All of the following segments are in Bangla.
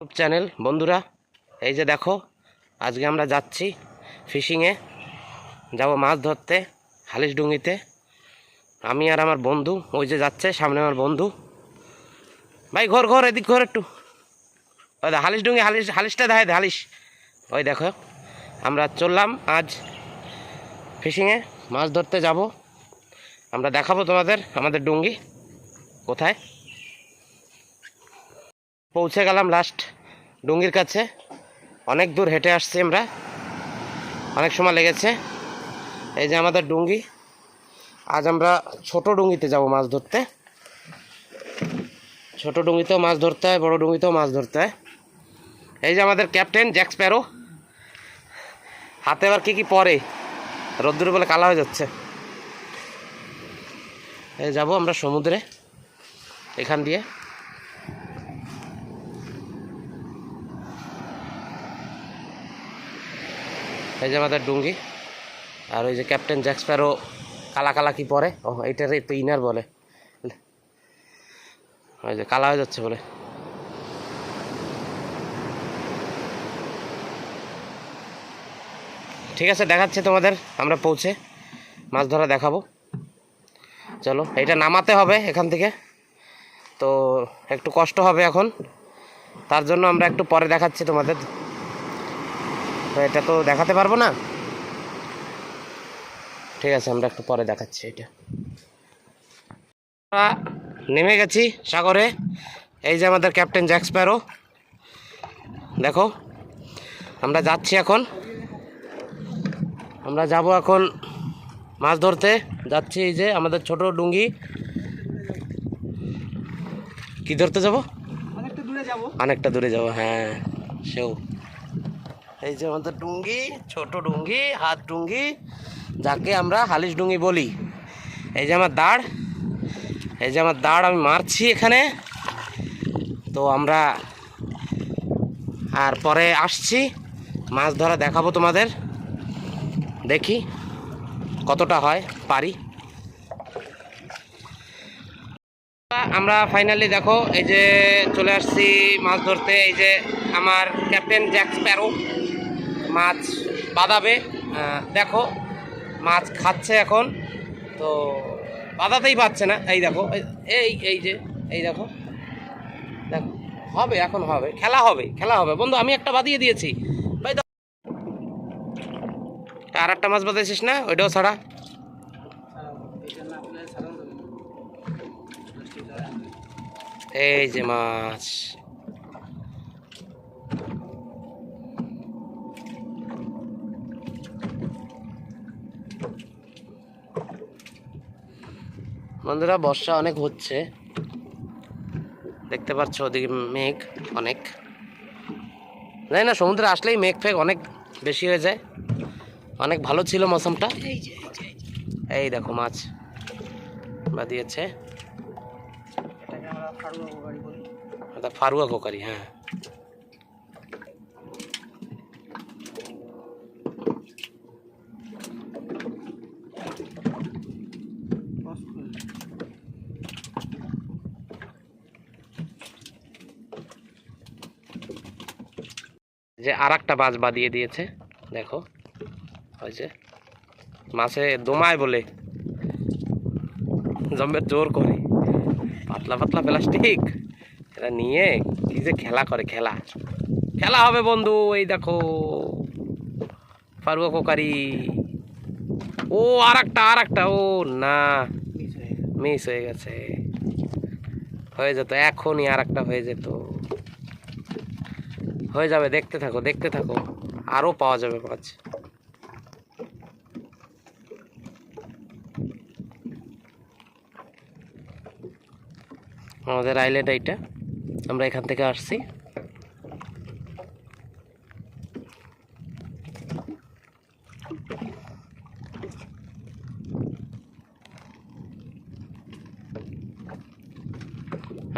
ইউটিউব চ্যানেল বন্ধুরা, এই যে দেখো আজকে আমরা যাচ্ছি ফিশিংয়ে, যাব মাছ ধরতে হালিশডুঙ্গিতে। আমি আর আমার বন্ধু, ওই যে যাচ্ছে সামনে আমার বন্ধু। ভাই ঘর ঘর এদিক ঘর একটু, ওই হালিশডুঙ্গি হালিশটা দেখায় হালিশ। ওই দেখো আমরা চললাম আজ ফিশিংয়ে, মাছ ধরতে যাব। আমরা দেখাবো তোমাদের আমাদের ডুঙ্গি কোথায়। পৌঁছে গেলাম লাস্ট ডুঙ্গির কাছে। অনেক দূর হেঁটে আসছি আমরা, অনেক সময় লেগেছে। এই যে আমাদের ডুঙ্গি। আজ আমরা ছোট ডুঙ্গিতে যাব মাছ ধরতে। ছোট ডুঙ্গিতেও মাছ ধরতে হয়, বড় ডুঙ্গিতেও মাছ ধরতে হয়। এই যে আমাদের ক্যাপ্টেন জ্যাক স্প্যারো, হাতে আবার কি পরে, রোদ্দুরে বলে কালা হয়ে যাচ্ছে। এই যাব আমরা সমুদ্রে, এখান দিয়ে। এই যে আমাদের ডুঙ্গি, আর ওই যে ক্যাপ্টেন জ্যাক স্প্যারো কালা কালা কি পরে, ও এইটারে তো ইনার বলে, ওই যে কালা হয়ে যাচ্ছে বলে। ঠিক আছে, দেখাচ্ছে তোমাদের আমরা পৌঁছে মাছ ধরা দেখাবো। চলো, এটা নামাতে হবে এখান থেকে, তো একটু কষ্ট হবে এখন, তার জন্য আমরা একটু পরে দেখাচ্ছি তোমাদের। তো এটা তো দেখাতে পারবো না, ঠিক আছে আমরা একটু পরে দেখাচ্ছি। এটা নেমে গেছি সাগরে। এই যে আমাদের ক্যাপ্টেন জ্যাক স্প্যারো, দেখো আমরা যাচ্ছি এখন। আমরা যাব এখন মাছ ধরতে যাচ্ছি। এই যে আমাদের ছোট ডুঙ্গি। কি ধরতে যাব? অনেকটা দূরে যাব, হ্যাঁ সেও। এই যে আমাদের ডুঙ্গি, ছোট ডুঙ্গি, হাত ডুঙ্গি, যাকে আমরা হালিশ ডুঙ্গি বলি। এই যে আমার দাঁড়, এই যে আমার দাঁড় আমি মারছি এখানে। তো আমরা আর পরে আসছি, মাছ ধরা দেখাবো তোমাদের, দেখি কতটা হয় পারি। আমরা ফাইনালি দেখো এই যে চলে আসছি মাছ ধরতে। এই যে আমার ক্যাপ্টেন জ্যাক স্প্যারো মাছ বাঁধাবে, দেখো মাছ খাচ্ছে এখন। তো বাঁধাতেই পারছে না, এই দেখো এই যে এই দেখো দেখো, হবে এখন, হবে খেলা, হবে খেলা হবে বন্ধু। আমি একটা বাঁধিয়ে দিয়েছি ভাই, আর একটা মাছ বাঁধাইছিস না, ওইটাও ছাড়া। এই যে মাছ, বন্ধুরা বর্ষা অনেক হচ্ছে, দেখতে পাচ্ছ ওদিকে মেঘ অনেক। জানি না, সমুদ্রে আসলেই মেঘ ফেঘ অনেক বেশি হয়ে যায়। অনেক ভালো ছিল মৌসুমটা। এই দেখো মাছ বাঁধিয়েছে, ফারুয়া কোকারি, হ্যাঁ। যে আর একটা মাছ বাঁধিয়ে দিয়েছে, দেখো ওই যে মাছে দমায় বলে জম্মের জোর করে, পাতলা পাতলা প্লাস্টিক এটা নিয়ে কি যে খেলা করে, খেলা খেলা হবে বন্ধু। এই দেখো ফারুয়া কোকারি। ও আর একটা, ও না, মিস হয়ে গেছে। হয়ে যেত এখনই, আর একটা হয়ে যেত, হয়ে যাবে। দেখতে থাকো দেখতে থাকো, আরো পাওয়া যাবে মাছ। আমাদের আইল্যান্ড এইটা, আমরা এখান থেকে আসছি।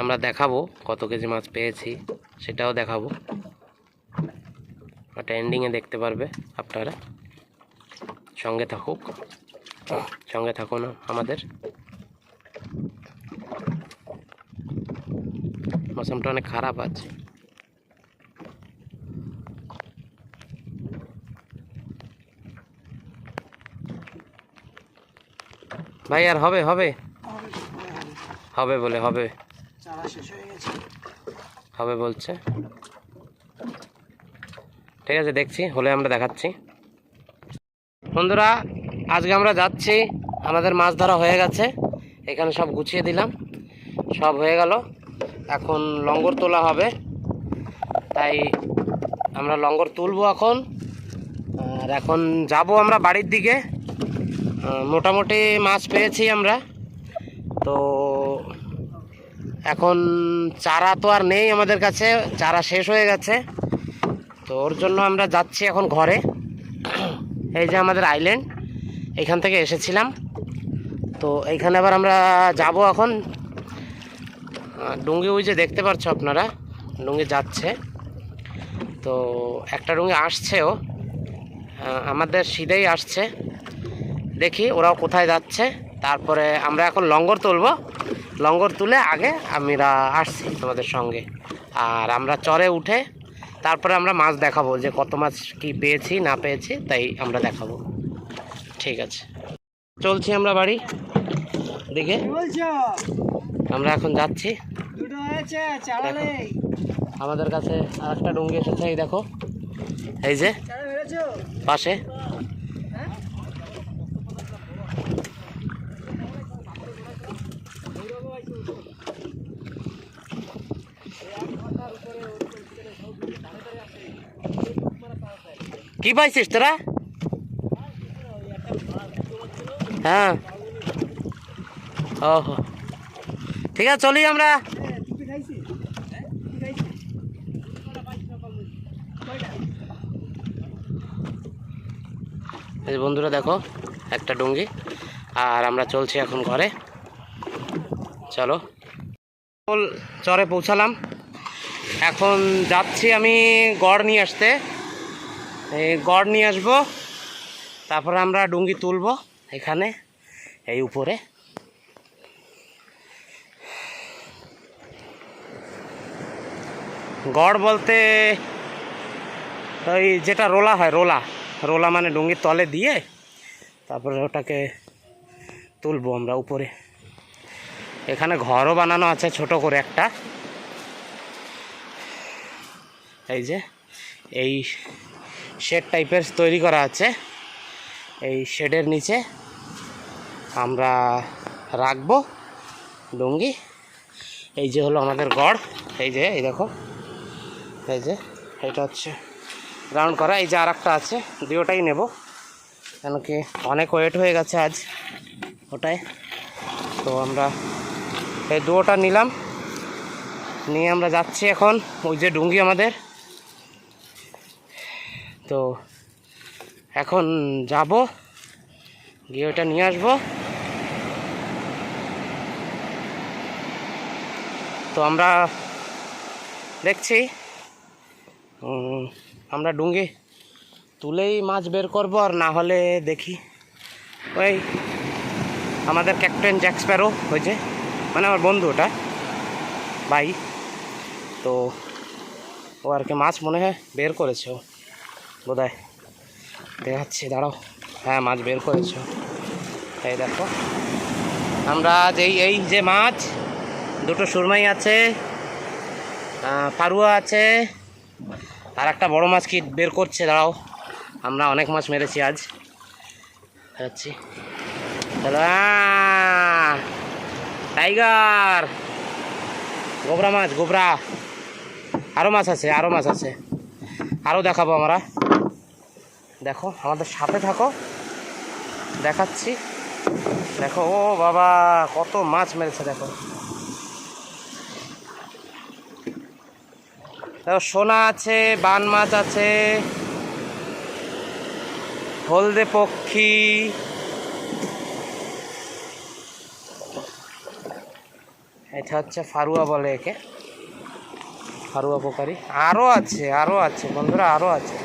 আমরা দেখাবো কত কেজি মাছ পেয়েছি, সেটাও দেখাবো। ওটা এন্ডিংয়ে দেখতে পারবে আপনারা। সঙ্গে থাকুক, সঙ্গে থাকুন আমাদের। মৌসুমটা অনেক খারাপ আছে। ভাই আর হবে হবে হবে বলে হবে, হবে বলছে। ঠিক আছে, দেখছি হলে আমরা দেখাচ্ছি। বন্ধুরা, আজকে আমরা যাচ্ছি, আমাদের মাছ ধরা হয়ে গেছে, এখানে সব গুছিয়ে দিলাম, সব হয়ে গেল। এখন লঙ্গর তোলা হবে, তাই আমরা লঙ্গর তুলবো এখন। আর এখন যাব আমরা বাড়ির দিকে। মোটামুটি মাছ পেয়েছি আমরা, তো এখন চারা তো আর নেই আমাদের কাছে, চারা শেষ হয়ে গেছে, তো ওর জন্য আমরা যাচ্ছি এখন ঘরে। এই যে আমাদের আইল্যান্ড, এখান থেকে এসেছিলাম, তো এইখানে আবার আমরা যাব এখন। ডুঙ্গি ওই যে দেখতে পাচ্ছ আপনারা, ডুঙ্গি যাচ্ছে, তো একটা ডুঙ্গি আসছেও, আমাদের সিধেই আসছে। দেখি ওরাও কোথায় যাচ্ছে, তারপরে আমরা এখন লঙ্গর তুলব। লঙ্গর তুলে আগে আমরা আসছি তোমাদের সঙ্গে, আর আমরা চরে উঠে তারপরে আমরা মাছ দেখাবো, যে কত মাছ কি পেয়েছি না পেয়েছি, তাই আমরা দেখাবো। ঠিক আছে, চলছি আমরা বাড়ি দিকে, আমরা এখন যাচ্ছি। আমাদের কাছে আর একটা ডুঙ্গি এসেছে, এই দেখো, এই যে পাশে। কি পাইছিস তোরা? হ্যাঁ, ওহো, ঠিক আছে, চলি আমরা। এই বন্ধুরা দেখো, একটা ডুঙ্গি, আর আমরা চলছি এখন ঘরে। চলো, চরে পৌঁছালাম, এখন যাচ্ছি আমি গড় নিয়ে আসতে। এই গড় নিয়ে আসবো, তারপরে আমরা ডুঙ্গি তুলবো এখানে, এই উপরে। গড় বলতে ওই যেটা রোলা হয়, রোলা, রোলা মানে ডুঙ্গির তলে দিয়ে তারপরে ওটাকে তুলবো আমরা উপরে। এখানে ঘরও বানানো আছে ছোট করে একটা, এই যে এই শেড টাইপের তৈরি করা আছে, এই শেডের নিচে আমরা রাখবো ডুঙ্গি। এই যে হলো আমাদের গড়, এই যে এই দেখো, এই যে এটা হচ্ছে রাউন্ড করা। এই যে আর একটা আছে, দুটোটাই নেব, কেন কি অনেক ওয়েট হয়ে গেছে আজ ওটাই, তো আমরা এই দুটোটা নিলাম, নিয়ে আমরা যাচ্ছি এখন ওই যে ডুঙ্গি আমাদের। তো এখন যাব, গিয়ে ওটা নিয়ে আসবো। তো আমরা দেখছি, আমরা ডুঙ্গি তুলেই মাছ বের করবো, আর না হলে দেখি ওই আমাদের ক্যাপ্টেন জ্যাক স্প্যারো, ওই যে মানে আমার বন্ধু, ওটা ভাই, তো ও আর কি মাছ মনে হয় বের করেছে, ও বোধহয়, দেখাচ্ছি দাঁড়াও, হ্যাঁ মাছ বের করেছে। এই দেখো, আমরা এই যে মাছ, দুটো সুরমাই আছে, পারুয়া আছে, আর একটা বড় মাছ কি বের করছে, দাঁড়াও, আমরা অনেক মাছ মেরেছি আজ, যাচ্ছি। চলো, টাইগার, গোবরা মাছ, গোবরা, আরও মাছ আছে, আরও মাছ আছে, আরও দেখাবো আমরা। দেখো, আমাদের সাথে থাকো, দেখাচ্ছি। দেখো, ও বাবা, কত মাছ মেরেছে দেখো। দেখো, সোনা আছে, বান মাছ আছে, হলদে পক্ষী, এটা হচ্ছে ফারুয়া বলে একে, ফারুয়া পোকারি। আরও আছে, আরও আছে বন্ধুরা, আরও আছে।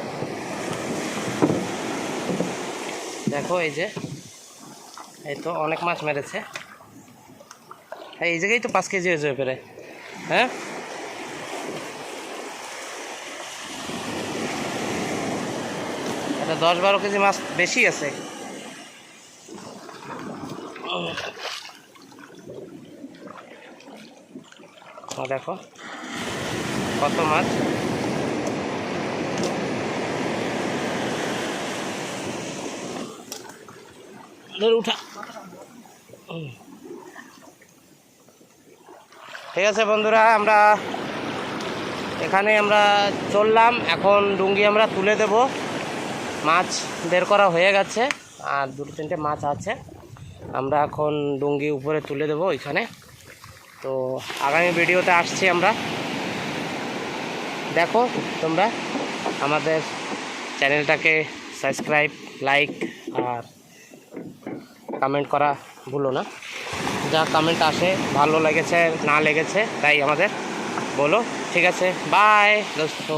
দেখো, এই যে এই তো অনেক মাছ মেরেছে, এই জায়গায় তো 5 কেজি হয়েছে প্রায়, হ্যাঁ। এটা 10-12 কেজি মাছ বেশি আছে। দেখো কত মাছ। উঠা ঠিক আছে বন্ধুরা, আমরা এখানে চললাম। এখন ডুঙ্গি আমরা তুলে দেব। মাছ বের করা হয়ে গেছে, আর দুটো তিনটে মাছ আছে। আমরা এখন ডুঙ্গি উপরে তুলে দেব এখানে। তো আগামী ভিডিওতে আসছি আমরা। দেখো তোমরা আমাদের চ্যানেলটাকে সাবস্ক্রাইব, লাইক আর কমেন্ট করা ভুলো না। যা কমেন্ট আসে, ভালো লেগেছে না লেগেছে তাই আমাদের বলো। ঠিক আছে, বাই দোস্ত।